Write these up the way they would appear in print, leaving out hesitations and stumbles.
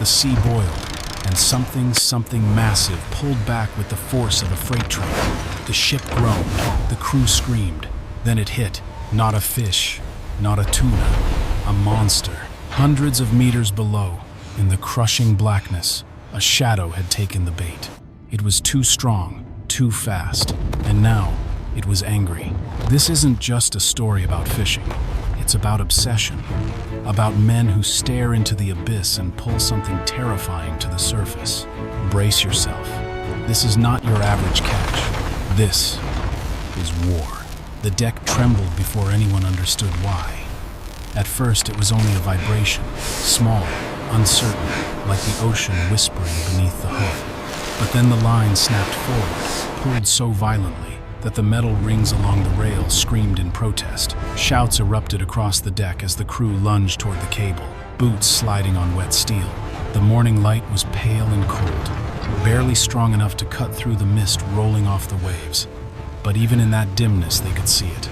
The sea boiled, and something massive pulled back with the force of a freight train. The ship groaned, the crew screamed. Then it hit. Not a fish, not a tuna, a monster. Hundreds of meters below, in the crushing blackness, a shadow had taken the bait. It was too strong, too fast, and now it was angry. This isn't just a story about fishing. It's about obsession, about men who stare into the abyss and pull something terrifying to the surface. Brace yourself. This is not your average catch. This is war. The deck trembled before anyone understood why. At first, it was only a vibration, small, uncertain, like the ocean whispering beneath the hood. But then the line snapped forward, pulled so violently that the metal rings along the rail screamed in protest. Shouts erupted across the deck as the crew lunged toward the cable, boots sliding on wet steel. The morning light was pale and cold, barely strong enough to cut through the mist rolling off the waves. But even in that dimness, they could see it.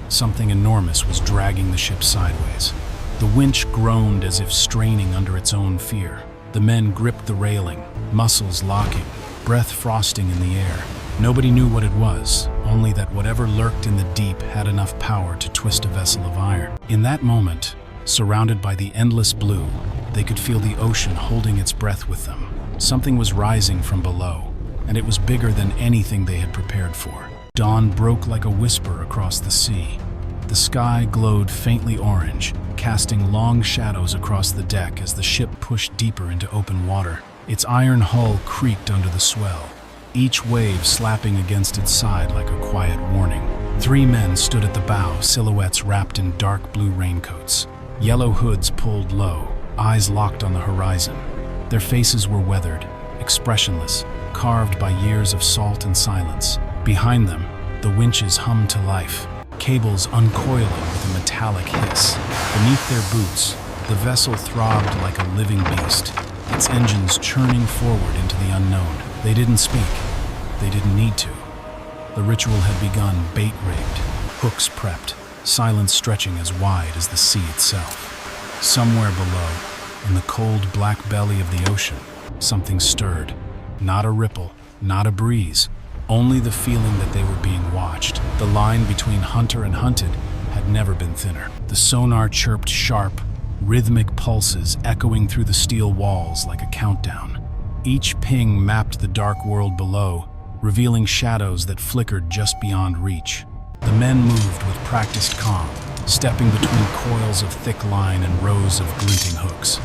Something enormous was dragging the ship sideways. The winch groaned as if straining under its own fear. The men gripped the railing, muscles locking, breath frosting in the air. Nobody knew what it was, only that whatever lurked in the deep had enough power to twist a vessel of iron. In that moment, surrounded by the endless blue, they could feel the ocean holding its breath with them. Something was rising from below, and it was bigger than anything they had prepared for. Dawn broke like a whisper across the sea. The sky glowed faintly orange, casting long shadows across the deck as the ship pushed deeper into open water. Its iron hull creaked under the swell, each wave slapping against its side like a quiet warning. 3 men stood at the bow, silhouettes wrapped in dark blue raincoats. Yellow hoods pulled low, eyes locked on the horizon. Their faces were weathered, expressionless, carved by years of salt and silence. Behind them, the winches hummed to life, cables uncoiling with a metallic hiss. Beneath their boots, the vessel throbbed like a living beast, its engines churning forward into the unknown. They didn't speak. They didn't need to. The ritual had begun, bait rigged, hooks prepped, silence stretching as wide as the sea itself. Somewhere below, in the cold black belly of the ocean, something stirred. Not a ripple, not a breeze, only the feeling that they were being watched. The line between hunter and hunted had never been thinner. The sonar chirped sharp, rhythmic pulses echoing through the steel walls like a countdown. Each ping mapped the dark world below, revealing shadows that flickered just beyond reach. The men moved with practiced calm, stepping between coils of thick line and rows of glinting hooks.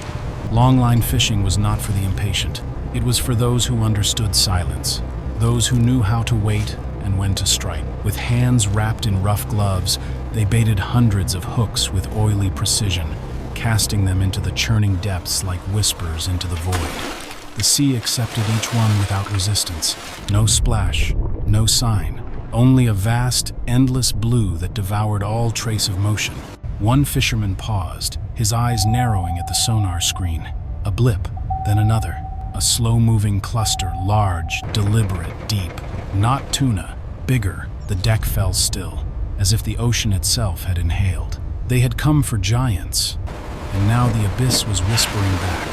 Longline fishing was not for the impatient. It was for those who understood silence, those who knew how to wait and when to strike. With hands wrapped in rough gloves, they baited hundreds of hooks with oily precision, casting them into the churning depths like whispers into the void. The sea accepted each one without resistance. No splash, no sign, only a vast, endless blue that devoured all trace of motion. One fisherman paused, his eyes narrowing at the sonar screen. A blip, then another. A slow-moving cluster, large, deliberate, deep. Not tuna, bigger. The deck fell still, as if the ocean itself had inhaled. They had come for giants, and now the abyss was whispering back.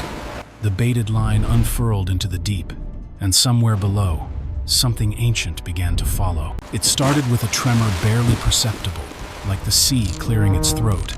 The baited line unfurled into the deep, and somewhere below, something ancient began to follow. It started with a tremor barely perceptible, like the sea clearing its throat.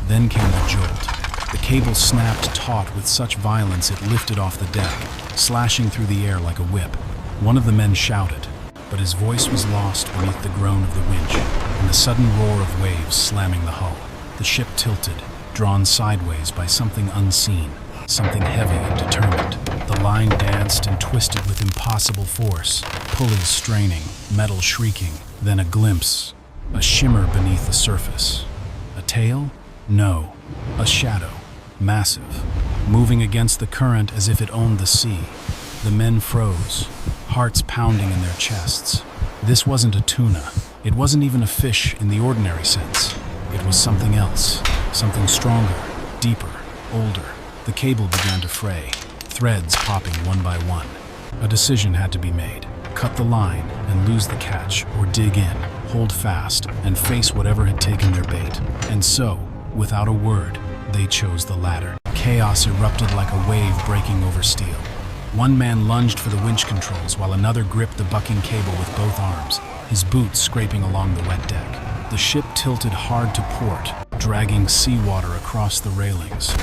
Then came the jolt. The cable snapped taut with such violence it lifted off the deck, slashing through the air like a whip. One of the men shouted, but his voice was lost beneath the groan of the winch and the sudden roar of waves slamming the hull. The ship tilted, drawn sideways by something unseen, something heavy and determined. The line danced and twisted with impossible force, pulleys straining, metal shrieking, then a glimpse, a shimmer beneath the surface. A tail? No, a shadow, massive, moving against the current as if it owned the sea. The men froze, hearts pounding in their chests. This wasn't a tuna. It wasn't even a fish in the ordinary sense. It was something else, something stronger, deeper, older. The cable began to fray, threads popping one by one. A decision had to be made. Cut the line and lose the catch, or dig in, hold fast, and face whatever had taken their bait. And so, without a word, they chose the latter. Chaos erupted like a wave breaking over steel. One man lunged for the winch controls while another gripped the bucking cable with both arms, his boots scraping along the wet deck. The ship tilted hard to port, dragging seawater across the railings.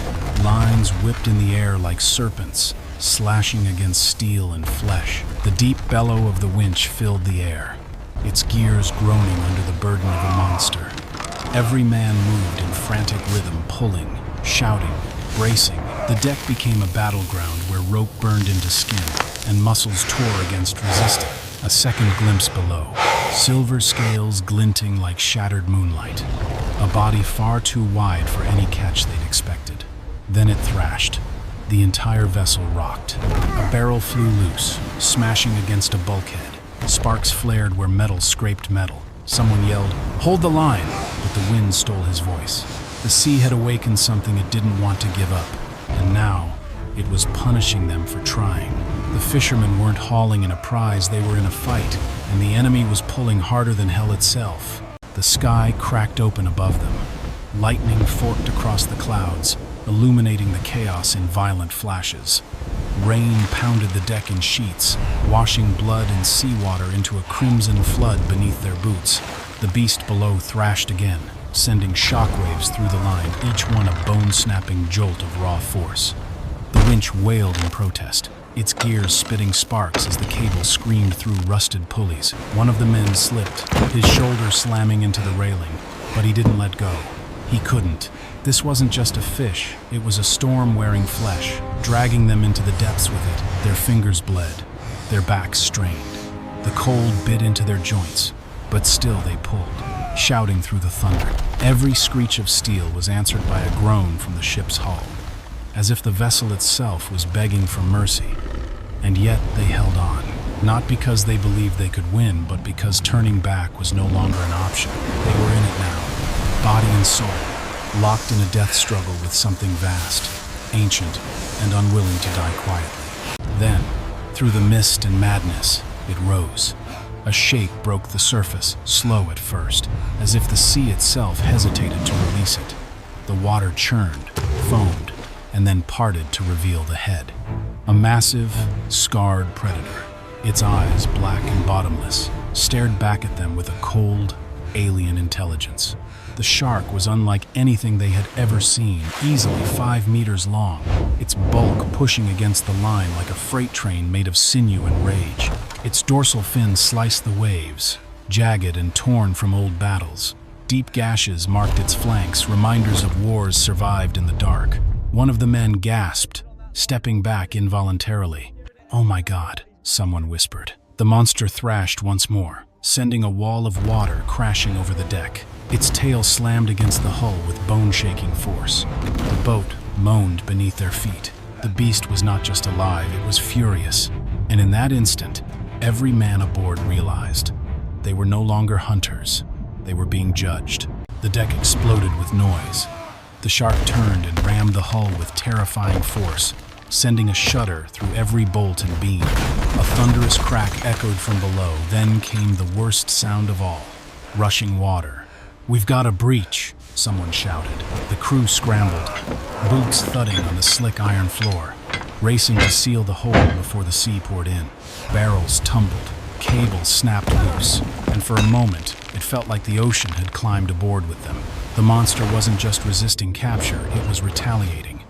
Lines whipped in the air like serpents, slashing against steel and flesh. The deep bellow of the winch filled the air, its gears groaning under the burden of a monster. Every man moved in frantic rhythm, pulling, shouting, bracing. The deck became a battleground where rope burned into skin and muscles tore against resistance. A second glimpse below, silver scales glinting like shattered moonlight. A body far too wide for any catch they'd expected. Then it thrashed. The entire vessel rocked. A barrel flew loose, smashing against a bulkhead. Sparks flared where metal scraped metal. Someone yelled, "Hold the line!" but the wind stole his voice. The sea had awakened something it didn't want to give up, and now it was punishing them for trying. The fishermen weren't hauling in a prize, they were in a fight, and the enemy was pulling harder than hell itself. The sky cracked open above them. Lightning forked across the clouds, illuminating the chaos in violent flashes. Rain pounded the deck in sheets, washing blood and seawater into a crimson flood beneath their boots. The beast below thrashed again, sending shockwaves through the line, each one a bone-snapping jolt of raw force. The winch wailed in protest, its gears spitting sparks as the cable screamed through rusted pulleys. One of the men slipped, his shoulder slamming into the railing, but he didn't let go. He couldn't. This wasn't just a fish, it was a storm wearing flesh, dragging them into the depths with it. Their fingers bled, their backs strained. The cold bit into their joints, but still they pulled, shouting through the thunder. Every screech of steel was answered by a groan from the ship's hull, as if the vessel itself was begging for mercy. And yet they held on, not because they believed they could win, but because turning back was no longer an option. They were in it now, body and soul, locked in a death struggle with something vast, ancient, and unwilling to die quietly. Then, through the mist and madness, it rose. A shake broke the surface, slow at first, as if the sea itself hesitated to release it. The water churned, foamed, and then parted to reveal the head. A massive, scarred predator, its eyes black and bottomless, stared back at them with a cold, alien intelligence. The shark was unlike anything they had ever seen, easily 5 meters long, its bulk pushing against the line like a freight train made of sinew and rage. Its dorsal fin sliced the waves, jagged and torn from old battles. Deep gashes marked its flanks, reminders of wars survived in the dark. One of the men gasped, stepping back involuntarily. "Oh my God," someone whispered. The monster thrashed once more, sending a wall of water crashing over the deck. Its tail slammed against the hull with bone-shaking force. The boat moaned beneath their feet. The beast was not just alive, it was furious. And in that instant, every man aboard realized they were no longer hunters, they were being judged. The deck exploded with noise. The shark turned and rammed the hull with terrifying force, sending a shudder through every bolt and beam. A thunderous crack echoed from below, then came the worst sound of all, rushing water. "We've got a breach," someone shouted. The crew scrambled, boots thudding on the slick iron floor, racing to seal the hole before the sea poured in. Barrels tumbled, cables snapped loose, and for a moment, it felt like the ocean had climbed aboard with them. The monster wasn't just resisting capture, it was retaliating.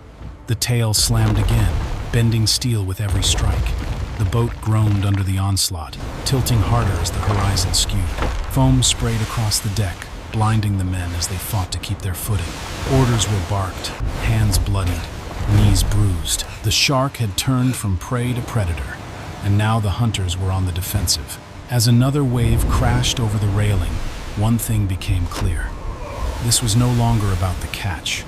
The tail slammed again, bending steel with every strike. The boat groaned under the onslaught, tilting harder as the horizon skewed. Foam sprayed across the deck, blinding the men as they fought to keep their footing. Orders were barked, hands bloodied, knees bruised. The shark had turned from prey to predator, and now the hunters were on the defensive. As another wave crashed over the railing, one thing became clear. This was no longer about the catch.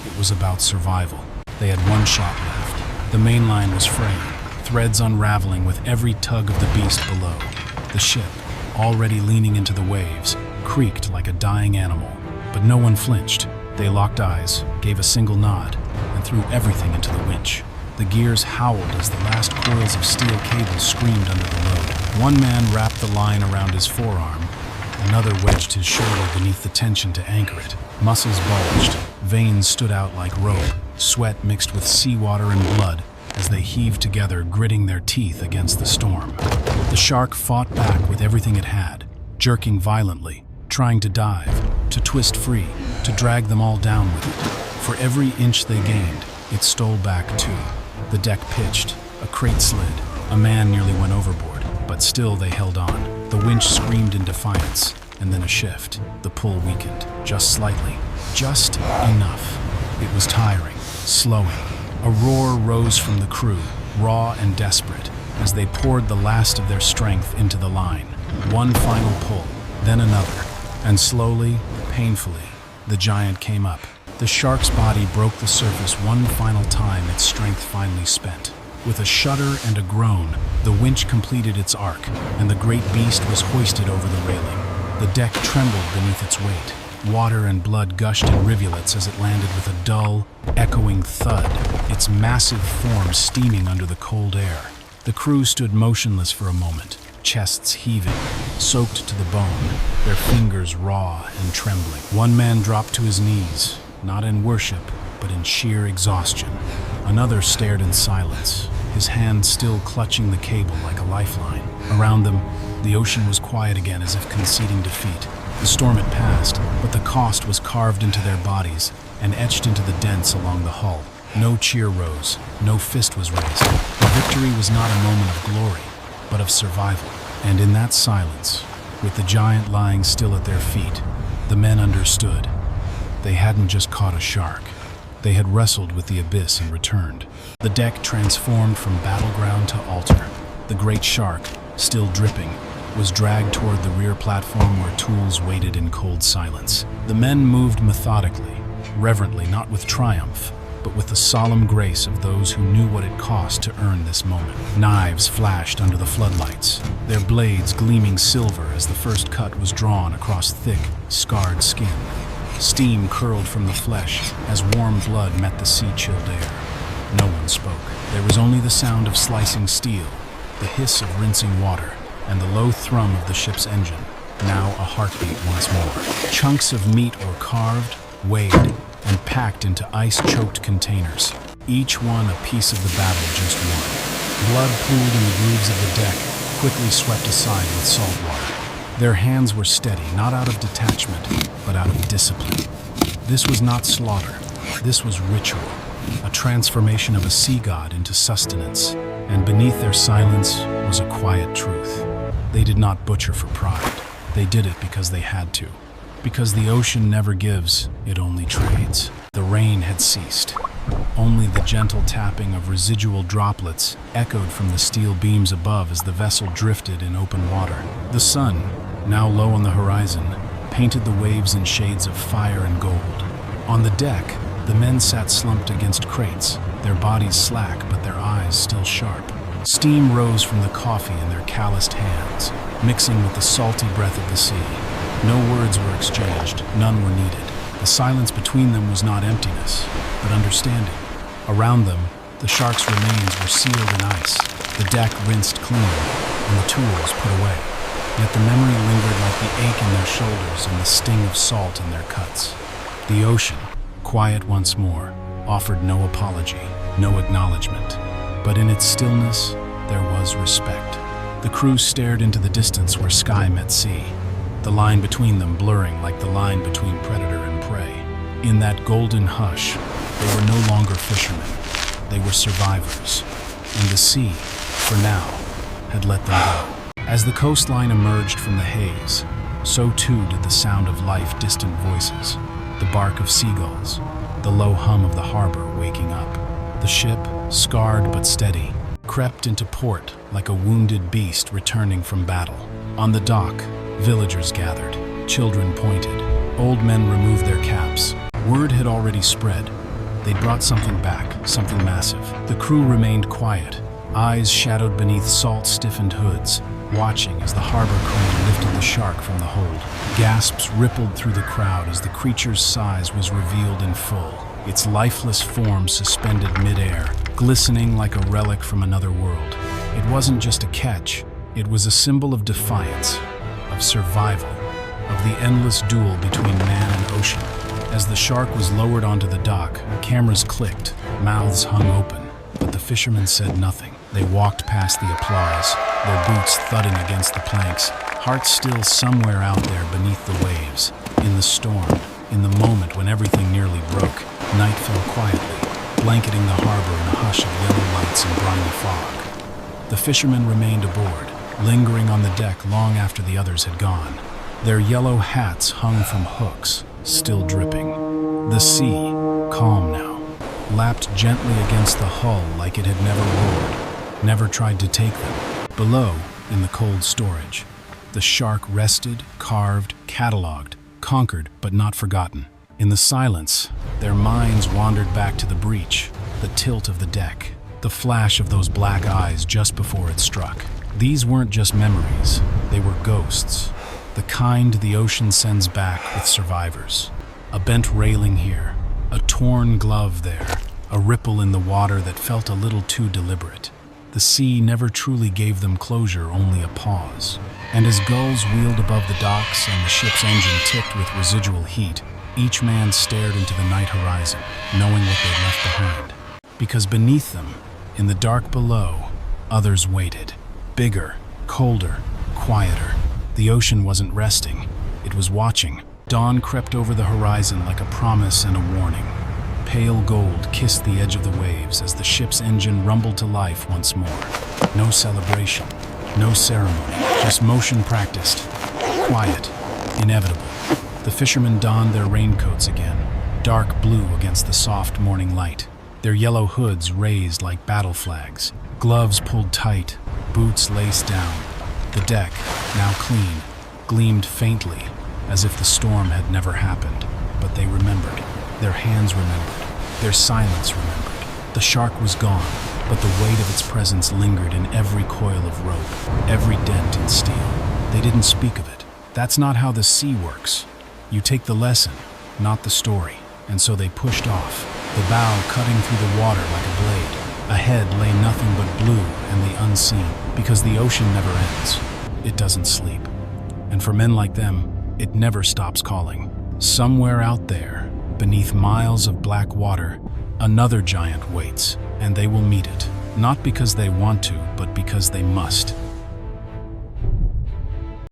It was about survival. They had one shot left. The main line was fraying, threads unraveling with every tug of the beast below. The ship, already leaning into the waves, creaked like a dying animal, but no one flinched. They locked eyes, gave a single nod, and threw everything into the winch. The gears howled as the last coils of steel cables screamed under the load. One man wrapped the line around his forearm, another wedged his shoulder beneath the tension to anchor it. Muscles bulged, veins stood out like rope, sweat mixed with seawater and blood as they heaved together, gritting their teeth against the storm. The shark fought back with everything it had, jerking violently, trying to dive, to twist free, to drag them all down with it. For every inch they gained, it stole back too. The deck pitched, a crate slid, a man nearly went overboard, but still they held on. The winch screamed in defiance, and then a shift. The pull weakened, just slightly, just enough. It was tiring, slowing. A roar rose from the crew, raw and desperate, as they poured the last of their strength into the line. One final pull, then another, and slowly, painfully, the giant came up. The shark's body broke the surface one final time, its strength finally spent. With a shudder and a groan, the winch completed its arc, and the great beast was hoisted over the railing. The deck trembled beneath its weight. Water and blood gushed in rivulets as it landed with a dull, echoing thud, its massive form steaming under the cold air. The crew stood motionless for a moment, chests heaving, soaked to the bone, their fingers raw and trembling. One man dropped to his knees, not in worship, but in sheer exhaustion. Another stared in silence, his hand still clutching the cable like a lifeline. Around them, the ocean was quiet again, as if conceding defeat. The storm had passed, but the cost was carved into their bodies and etched into the dents along the hull. No cheer rose, no fist was raised. The victory was not a moment of glory, but of survival. And in that silence, with the giant lying still at their feet, the men understood. They hadn't just caught a shark. They had wrestled with the abyss and returned. The deck transformed from battleground to altar. The great shark, still dripping, was dragged toward the rear platform where tools waited in cold silence. The men moved methodically, reverently, not with triumph, but with the solemn grace of those who knew what it cost to earn this moment. Knives flashed under the floodlights, their blades gleaming silver as the first cut was drawn across thick, scarred skin. Steam curled from the flesh as warm blood met the sea-chilled air. No one spoke. There was only the sound of slicing steel, the hiss of rinsing water, and the low thrum of the ship's engine, now a heartbeat once more. Chunks of meat were carved, weighed, and packed into ice-choked containers, each one a piece of the battle just won. Blood pooled in the grooves of the deck, quickly swept aside with salt water. Their hands were steady, not out of detachment, but out of discipline. This was not slaughter. This was ritual, a transformation of a sea god into sustenance, and beneath their silence was a quiet truth. They did not butcher for pride. They did it because they had to. Because the ocean never gives, it only trades. The rain had ceased. Only the gentle tapping of residual droplets echoed from the steel beams above as the vessel drifted in open water. The sun, now low on the horizon, painted the waves in shades of fire and gold. On the deck, the men sat slumped against crates, their bodies slack but their eyes still sharp. Steam rose from the coffee in their calloused hands, mixing with the salty breath of the sea. No words were exchanged, none were needed. The silence between them was not emptiness, but understanding. Around them, the shark's remains were sealed in ice, the deck rinsed clean, and the tools put away. Yet the memory lingered like the ache in their shoulders and the sting of salt in their cuts. The ocean, quiet once more, offered no apology, no acknowledgement. But in its stillness, there was respect. The crew stared into the distance where sky met sea, the line between them blurring like the line between predator and prey. In that golden hush, they were no longer fishermen. They were survivors, and the sea, for now, had let them go. As the coastline emerged from the haze, so too did the sound of life, distant voices, the bark of seagulls, the low hum of the harbor waking up. The ship, scarred but steady, crept into port like a wounded beast returning from battle. On the dock, villagers gathered, children pointed, old men removed their caps. Word had already spread. They'd brought something back, something massive. The crew remained quiet, eyes shadowed beneath salt-stiffened hoods, watching as the harbor crane lifted the shark from the hold. Gasps rippled through the crowd as the creature's size was revealed in full, its lifeless form suspended midair, glistening like a relic from another world. It wasn't just a catch, it was a symbol of defiance, of survival, of the endless duel between man and ocean. As the shark was lowered onto the dock, cameras clicked, mouths hung open, but the fishermen said nothing. They walked past the applause, their boots thudding against the planks, hearts still somewhere out there beneath the waves. In the storm, in the moment when everything nearly broke, night fell quietly, blanketing the harbor in a hush of yellow lights and briny fog. The fishermen remained aboard, lingering on the deck long after the others had gone. Their yellow hats hung from hooks, still dripping. The sea, calm now, lapped gently against the hull like it had never roared, never tried to take them. Below, in the cold storage, the shark rested, carved, catalogued, conquered but not forgotten. In the silence, their minds wandered back to the breach, the tilt of the deck, the flash of those black eyes just before it struck. These weren't just memories, they were ghosts. The kind the ocean sends back with survivors. A bent railing here, a torn glove there, a ripple in the water that felt a little too deliberate. The sea never truly gave them closure, only a pause. And as gulls wheeled above the docks and the ship's engine ticked with residual heat, each man stared into the night horizon, knowing what they'd left behind. Because beneath them, in the dark below, others waited. Bigger, colder, quieter. The ocean wasn't resting, it was watching. Dawn crept over the horizon like a promise and a warning. Pale gold kissed the edge of the waves as the ship's engine rumbled to life once more. No celebration, no ceremony, just motion practiced, quiet, inevitable. The fishermen donned their raincoats again, dark blue against the soft morning light. Their yellow hoods raised like battle flags, gloves pulled tight, boots laced down. The deck, now clean, gleamed faintly, as if the storm had never happened. But they remembered. Their hands remembered. Their silence remembered. The shark was gone, but the weight of its presence lingered in every coil of rope, every dent in steel. They didn't speak of it. That's not how the sea works. You take the lesson, not the story. And so they pushed off, the bow cutting through the water like a blade. Ahead lay nothing but blue and the unseen, because the ocean never ends. It doesn't sleep. And for men like them, it never stops calling. Somewhere out there, beneath miles of black water, another giant waits, and they will meet it. Not because they want to, but because they must.